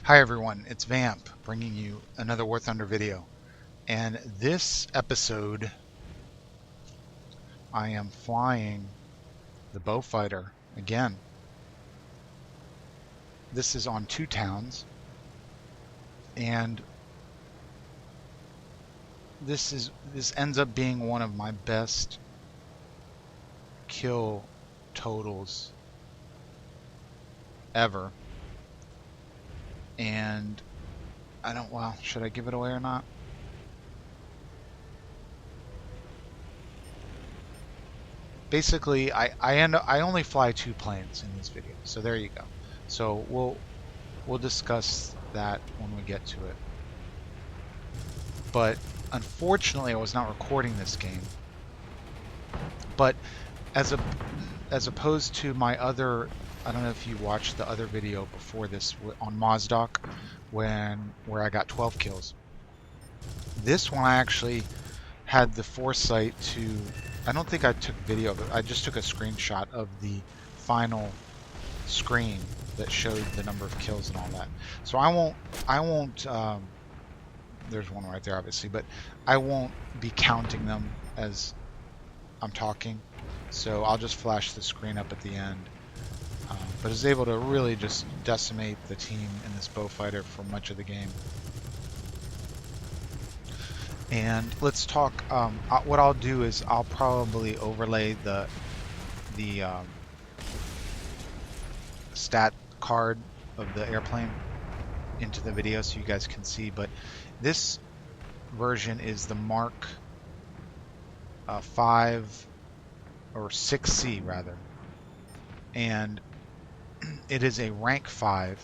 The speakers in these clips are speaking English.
Hi everyone, it's Vamp bringing you another War Thunder video. And this episode, I am flying the Beaufighter again. This is on 2 towns, and this ends up being one of my best kill totals ever. And well, should I give it away or not? Basically, I only fly 2 planes in this video, so there you go. So we'll discuss that when we get to it. But unfortunately, I was not recording this game. But as opposed to my other, I don't know if you watched the other video before this on Mozdok, where I got 12 kills. This one I actually had the foresight to, I don't think I took video of it, I just took a screenshot of the final screen that showed the number of kills and all that. So I won't there's one right there obviously, but I won't be counting them as I'm talking. So I'll just flash the screen up at the end. But I was able to really just decimate the team in this Beaufighter for much of the game. And let's talk, what I'll do is I'll probably overlay the stat card of the airplane into the video so you guys can see. But this version is the Mark 5 or 6C rather, and it is a rank 5,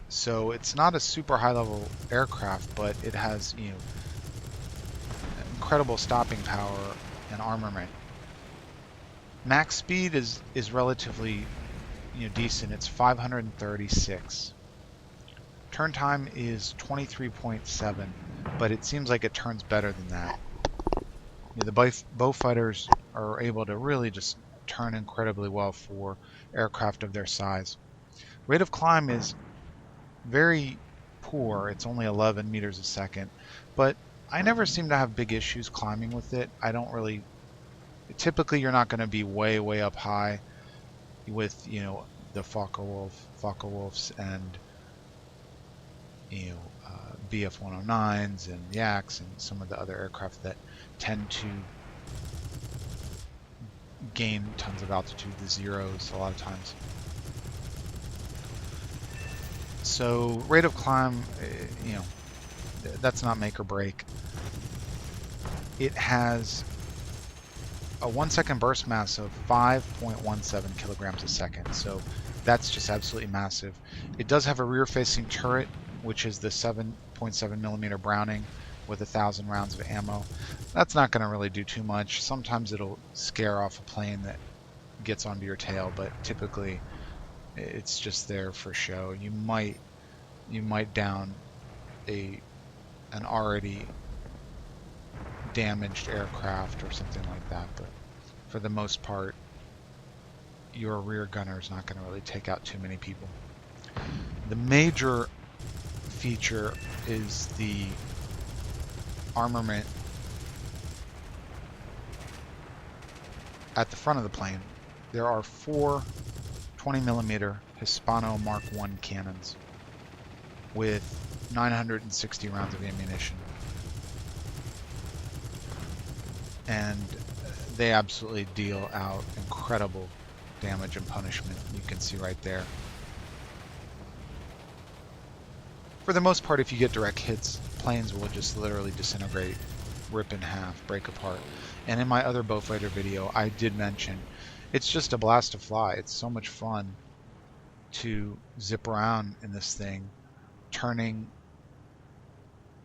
so it's not a super high level aircraft, but it has, you know, incredible stopping power and armament. Max speed is relatively, you know, decent. It's 536. Turn time is 23.7, but it seems like it turns better than that. You know, the Beaufighters are able to really just turn incredibly well for aircraft of their size. Rate of climb is very poor. It's only 11 meters a second, but I never seem to have big issues climbing with it. I don't really, typically you're not going to be way up high with, you know, the Focke-Wulfs and, you know, BF-109s and Yaks and some of the other aircraft that tend to gain tons of altitude, the Zeros a lot of times. So rate of climb, you know, that's not make or break. It has a 1 second burst mass of 5.17 kilograms a second, so that's just absolutely massive. It does have a rear facing turret, which is the 7.7 millimeter Browning with 1,000 rounds of ammo. That's not going to really do too much. Sometimes it'll scare off a plane that gets onto your tail, but typically it's just there for show. You might down an already damaged aircraft or something like that, but for the most part your rear gunner is not going to really take out too many people. The major feature is the armament at the front of the plane. There are 4 20mm Hispano Mark I cannons with 960 rounds of ammunition, and they absolutely deal out incredible damage and punishment. You can see right there. For the most part, if you get direct hits, planes will just literally disintegrate, rip in half, break apart. And in my other Beaufighter video, I did mention it's just a blast to fly. It's so much fun to zip around in this thing, turning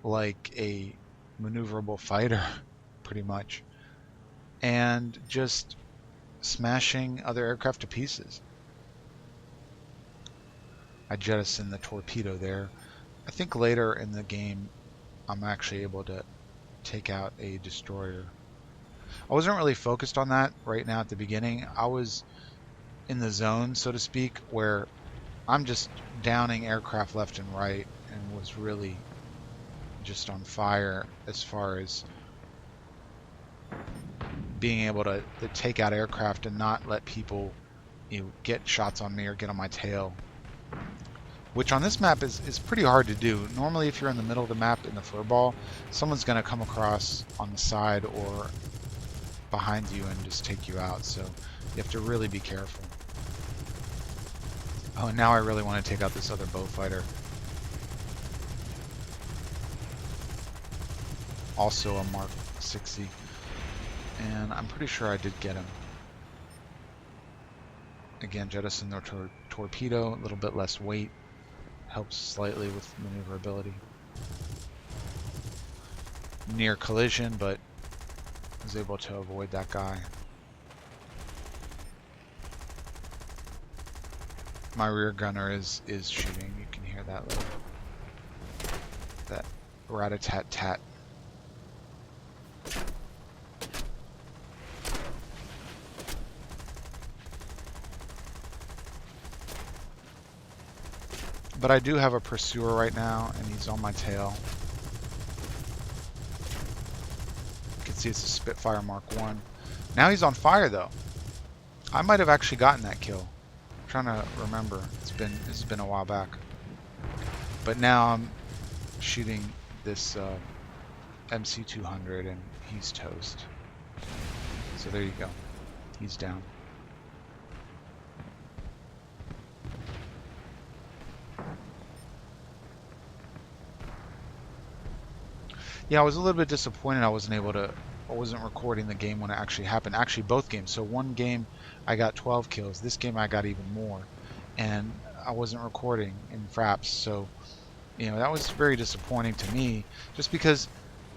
like a maneuverable fighter, pretty much, and just smashing other aircraft to pieces. I jettisoned the torpedo there. I think later in the game I'm actually able to take out a destroyer. I wasn't really focused on that right now at the beginning. I was in the zone, so to speak, where I'm just downing aircraft left and right and was really just on fire as far as being able to take out aircraft and not let people, get shots on me or get on my tail. Which on this map is pretty hard to do. Normally if you're in the middle of the map in the furball, someone's going to come across on the side or behind you and just take you out. So you have to really be careful. Oh, and now I really want to take out this other Beaufighter. Also a Mark 60. And I'm pretty sure I did get him. Again, jettison the torpedo, a little bit less weight. Helps slightly with maneuverability. Near collision, but was able to avoid that guy. My rear gunner is shooting. You can hear that little rat-a-tat-tat. But I do have a pursuer right now, and he's on my tail. You can see it's a Spitfire Mark 1. Now he's on fire, though. I might have actually gotten that kill. I'm trying to remember. This has been a while back. But now I'm shooting this MC200, and he's toast. So there you go. He's down. Yeah, I was a little bit disappointed I wasn't recording the game when it actually happened. Actually, both games. So one game I got 12 kills. This game I got even more. And I wasn't recording in Fraps. So, that was very disappointing to me just because,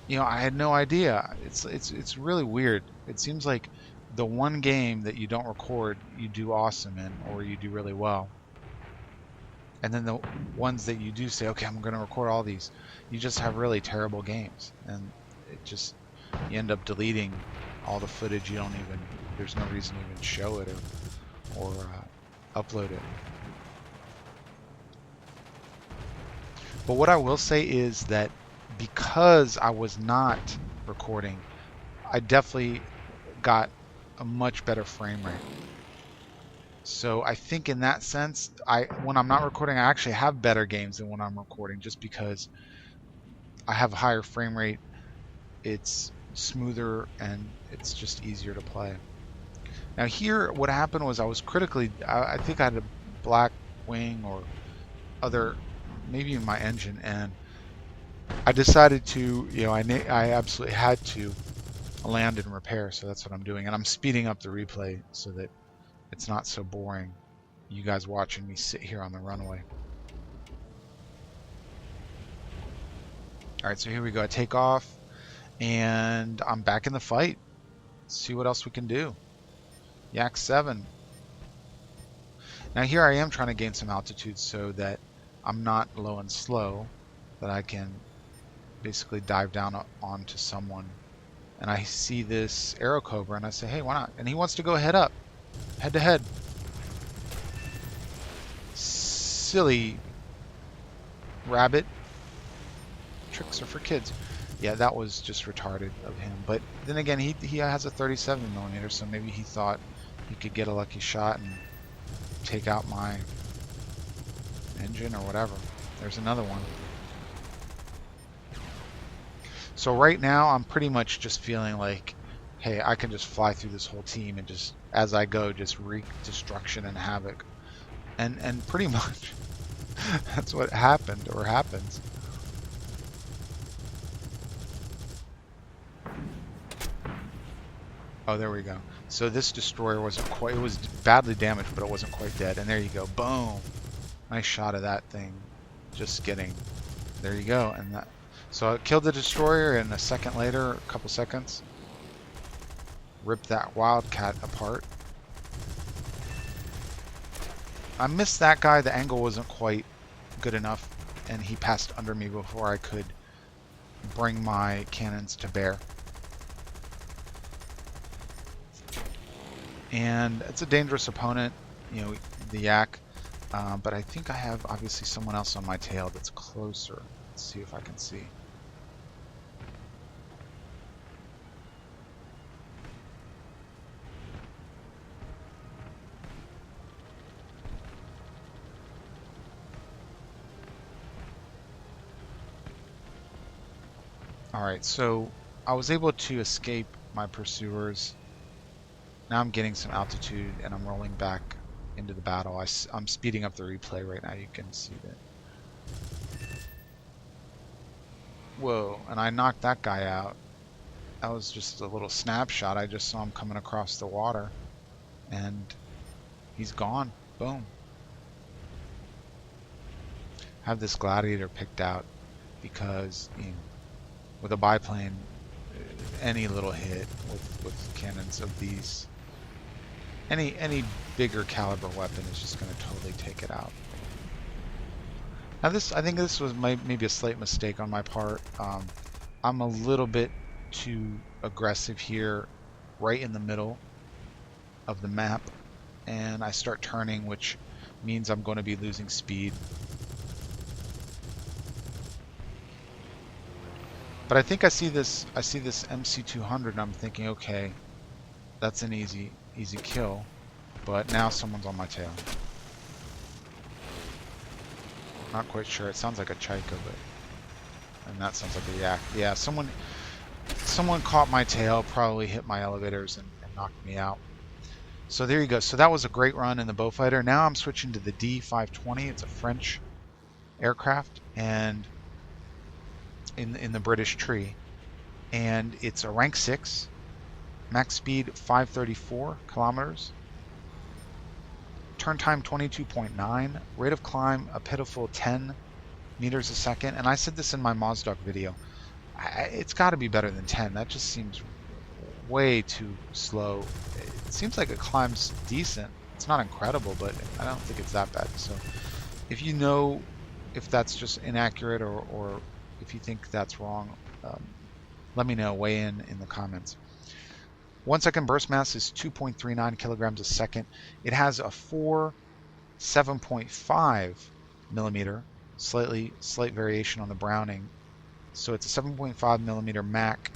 I had no idea. It's really weird. It seems like the one game that you don't record, you do awesome in, or you do really well. And then the ones that you do say, okay, I'm going to record all these, you just have really terrible games. And you end up deleting all the footage. There's no reason to even show it or upload it. But what I will say is that because I was not recording, I definitely got a much better frame rate. So I think in that sense, when I'm not recording, I actually have better games than when I'm recording, just because I have a higher frame rate, it's smoother, and it's just easier to play. Now here, what happened was I was I think I had a black wing or other, maybe in my engine, and I decided to, I absolutely had to land and repair, so that's what I'm doing. And I'm speeding up the replay so that it's not so boring, you guys watching me sit here on the runway. Alright, so here we go. I take off, and I'm back in the fight. Let's see what else we can do. Yak 7. Now here I am trying to gain some altitude so that I'm not low and slow, that I can basically dive down onto someone. And I see this Aero Cobra, and I say, hey, why not? And he wants to go head up. Head to head. Silly rabbit. Tricks are for kids. Yeah, that was just retarded of him. But then again, he has a 37mm, so maybe he thought he could get a lucky shot and take out my engine or whatever. There's another one. So right now, I'm pretty much just feeling like, hey, I can just fly through this whole team and just, as I go, just wreak destruction and havoc. And pretty much, that's what happened, or happens. Oh, there we go. So this destroyer wasn't quite, it was badly damaged, but it wasn't quite dead. And there you go, boom. Nice shot of that thing. Just getting, there you go. And that, so I killed the destroyer, and a second later, a couple seconds, ripped that Wildcat apart. I missed that guy. The angle wasn't quite good enough, and he passed under me before I could bring my cannons to bear. And it's a dangerous opponent, the Yak. But I think I have obviously someone else on my tail that's closer. Let's see if I can see. Alright, so I was able to escape my pursuers. Now I'm getting some altitude and I'm rolling back into the battle. I'm speeding up the replay right now. You can see that. Whoa, and I knocked that guy out. That was just a little snapshot. I just saw him coming across the water and he's gone. Boom. I have this Gladiator picked out because, you know, with a biplane, any little hit with cannons of these, any bigger caliber weapon is just going to totally take it out. Now I think this was maybe a slight mistake on my part. I'm a little bit too aggressive here, right in the middle of the map, and I start turning, which means I'm going to be losing speed. But I think I see this MC200 and I'm thinking, okay, that's an easy kill. But now someone's on my tail. Not quite sure. It sounds like a Chaika, and that sounds like a yak. Yeah, someone caught my tail, probably hit my elevators and knocked me out. So there you go. So that was a great run in the Beaufighter. Now I'm switching to the D.520. It's a French aircraft, and in the British tree, and it's a rank 6, max speed 534 kilometers, turn time 22.9, rate of climb a pitiful 10 meters a second. And I said this in my Mozdog video, it's got to be better than 10. That just seems way too slow. It seems like it climbs decent. It's not incredible, but I don't think it's that bad. So if you know if that's just inaccurate or if you think that's wrong, let me know. Weigh in the comments. 1 second burst mass is 2.39 kilograms a second. It has a 7.5 millimeter, slight variation on the Browning. So it's a 7.5 millimeter Mac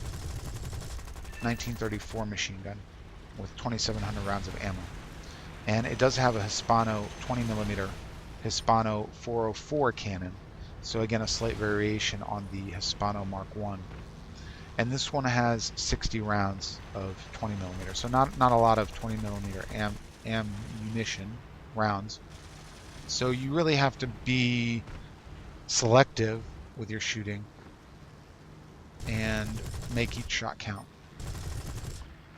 1934 machine gun with 2,700 rounds of ammo. And it does have a Hispano 20 millimeter Hispano 404 cannon. So again, a slight variation on the Hispano Mark I. And this one has 60 rounds of 20 millimeter. So not a lot of 20 millimeter ammunition rounds. So you really have to be selective with your shooting and make each shot count.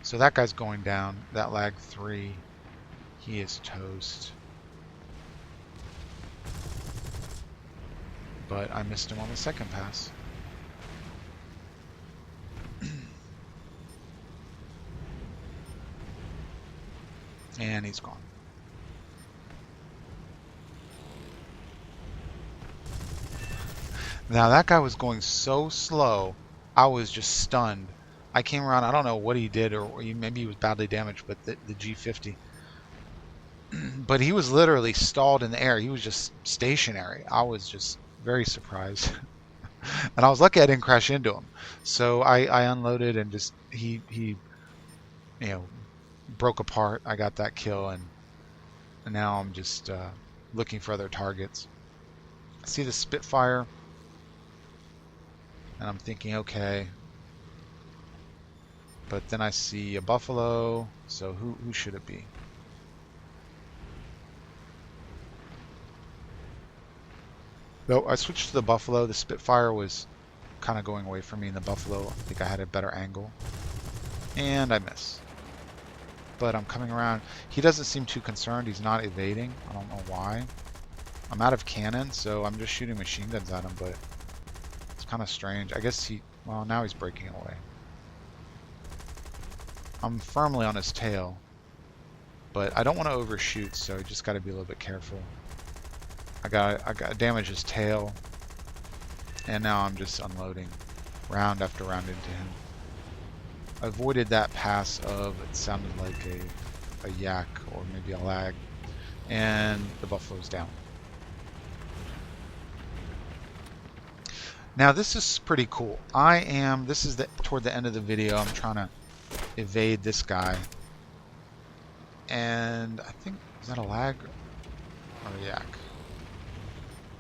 So that guy's going down. That lag 3, he is toast. But I missed him on the second pass. And he's gone. Now that guy was going so slow, I was just stunned. I came around, I don't know what he did, or maybe he was badly damaged, but the G50. But he was literally stalled in the air. He was just stationary. I was just very surprised. And I was lucky I didn't crash into him. So I unloaded and just he you know, broke apart. I got that kill, and now I'm just looking for other targets. I see the Spitfire and I'm thinking, okay, but then I see a Buffalo, so who should it be? No, I switched to the Buffalo. The Spitfire was kind of going away from me in the Buffalo. I think I had a better angle. And I miss. But I'm coming around. He doesn't seem too concerned. He's not evading. I don't know why. I'm out of cannon, so I'm just shooting machine guns at him, but it's kind of strange. I guess well, now he's breaking away. I'm firmly on his tail, but I don't want to overshoot, so you just got to be a little bit careful. I got damage his tail, and now I'm just unloading round after round into him. I avoided that pass of, it sounded like a yak or maybe a lag, and the Buffalo's down. Now this is pretty cool. This is toward the end of the video. I'm trying to evade this guy. And I think, is that a lag or a yak?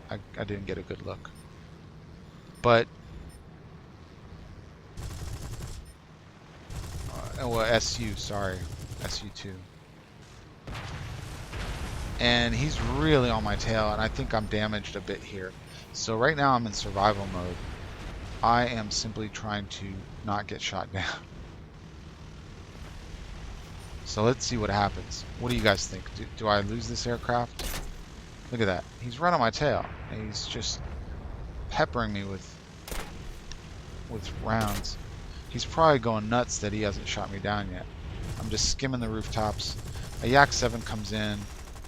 I didn't get a good look. But, well, SU, sorry. SU2. And he's really on my tail, and I think I'm damaged a bit here. So right now I'm in survival mode. I am simply trying to not get shot down. So let's see what happens. What do you guys think? Do I lose this aircraft? Look at that. He's right on my tail. And he's just peppering me with rounds. He's probably going nuts that he hasn't shot me down yet. I'm just skimming the rooftops. A Yak 7 comes in.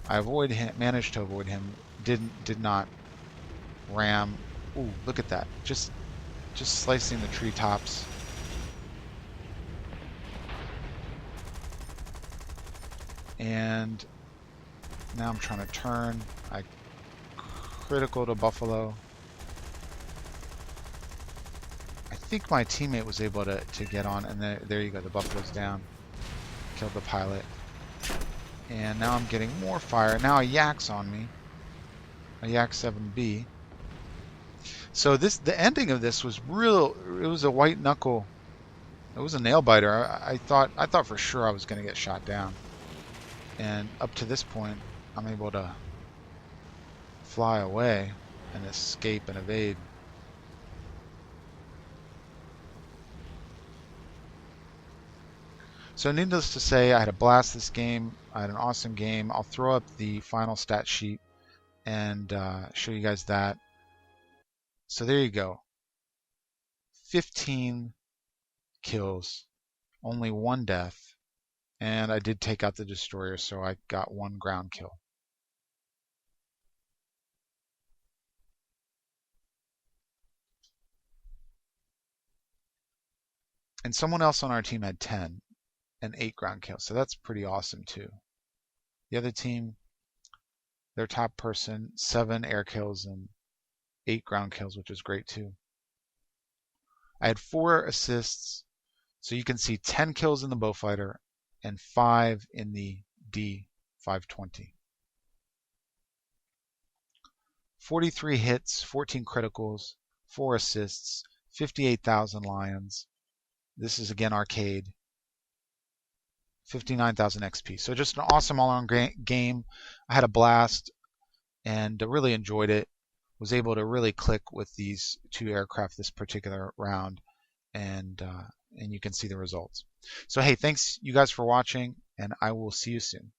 I managed to avoid him. Did not ram. Ooh, look at that. Just slicing the treetops. And now I'm trying to turn. I critical to Buffalo. I think my teammate was able to get on, and there you go. The Buffalo's down. Killed the pilot. And now I'm getting more fire. Now a Yak's on me. A Yak 7B. So the ending of this was real. It was a white knuckle. It was a nail biter. I thought for sure I was going to get shot down. And up to this point, I'm able to fly away and escape and evade. So needless to say, I had a blast this game. I had an awesome game. I'll throw up the final stat sheet and show you guys that. So there you go. 15 kills, only 1 death. And I did take out the destroyer, so I got 1 ground kill. And someone else on our team had 10 and 8 ground kills, so that's pretty awesome too. The other team, their top person, 7 air kills and 8 ground kills, which is great too. I had 4 assists, so you can see 10 kills in the Beaufighter and 5 in the D.520. 43 hits, 14 criticals, 4 assists, 58,000 lions. This is again arcade. 59,000 XP. So just an awesome all-around game. I had a blast and really enjoyed it. Was able to really click with these 2 aircraft this particular round, and you can see the results. So hey, thanks you guys for watching, and I will see you soon.